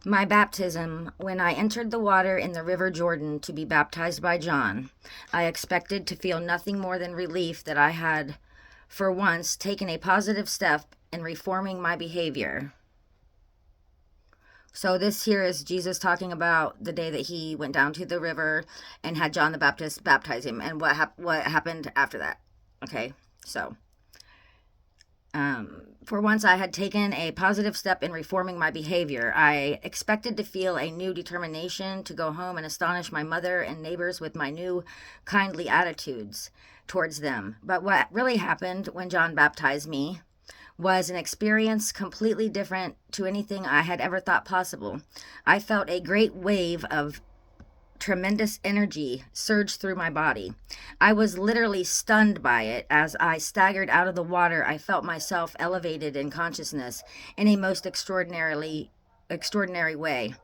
My baptism. When I entered the water in the river Jordan to be baptized by John, I expected to feel nothing more than relief that I had, for once, taken a positive step in reforming my behavior. So this here is Jesus talking about the day that he went down to the river and had John the Baptist baptize him, and what happened after that. Okay, so for once, I had taken a positive step in reforming my behavior. I expected to feel a new determination to go home and astonish my mother and neighbors with my new kindly attitudes towards them. But what really happened when John baptized me was an experience completely different to anything I had ever thought possible. I felt a great wave of tremendous energy surged through my body. I was literally stunned by it. As I staggered out of the water, I felt myself elevated in consciousness in a most extraordinary way.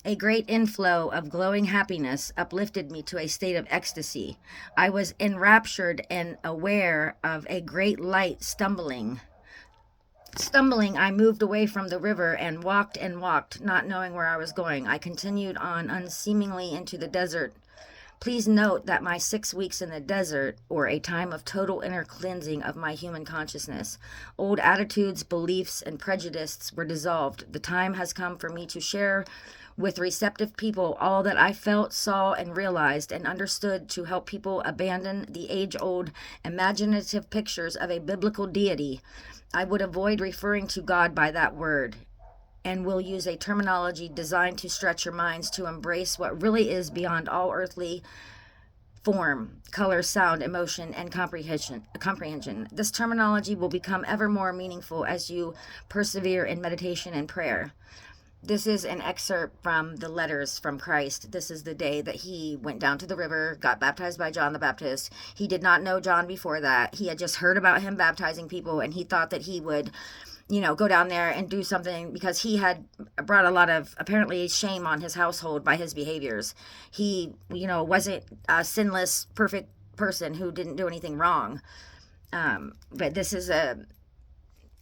A great inflow of glowing happiness uplifted me to a state of ecstasy. I was enraptured and aware of a great light stumbling, I moved away from the river and walked, not knowing where I was going. I continued on unseemingly into the desert. Please note that my 6 weeks in the desert, or a time of total inner cleansing of my human consciousness, old attitudes, beliefs, and prejudices were dissolved. The time has come for me to share with receptive people all that I felt, saw, and realized and understood, to help people abandon the age-old imaginative pictures of a biblical deity. I would avoid referring to God by that word, and will use a terminology designed to stretch your minds to embrace what really is beyond all earthly form, color, sound, emotion, and comprehension. This terminology will become ever more meaningful as you persevere in meditation and prayer. This is an excerpt from the letters from Christ. This is the day that he went down to the river, got baptized by John the Baptist. He did not know John before that. He had just heard about him baptizing people, and he thought that he would, go down there and do something, because he had brought a lot of, apparently, shame on his household by his behaviors. He, wasn't a sinless, perfect person who didn't do anything wrong. But this is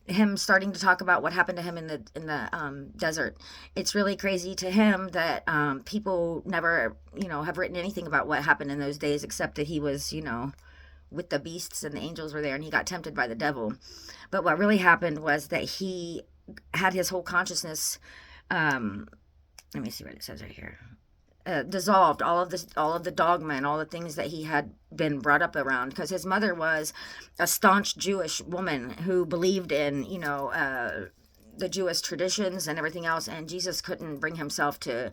him starting to talk about what happened to him in the desert. It's really crazy to him that people never, have written anything about what happened in those days, except that he was, with the beasts and the angels were there, and he got tempted by the devil. But what really happened was that he had his whole consciousness, let me see what it says right here, dissolved all of the dogma and all the things that he had been brought up around, because his mother was a staunch Jewish woman who believed in the Jewish traditions and everything else, and Jesus couldn't bring himself to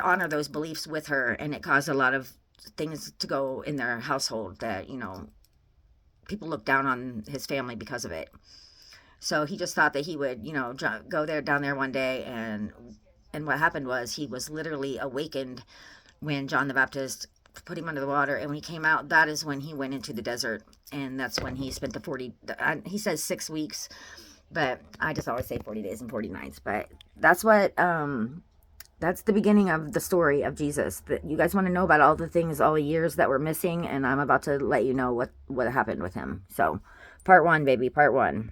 honor those beliefs with her, and it caused a lot of things to go in their household that people looked down on his family because of it. So he just thought that he would go down there one day, and what happened was he was literally awakened when John the Baptist put him under the water, and when he came out, that is when he went into the desert, and that's when he spent he says 6 weeks, but I just always say 40 days and 40 nights, but that's what, that's the beginning of the story of Jesus. That you guys want to know about all the things, all the years that were missing, and I'm about to let you know what happened with him. So, part 1, baby, part 1.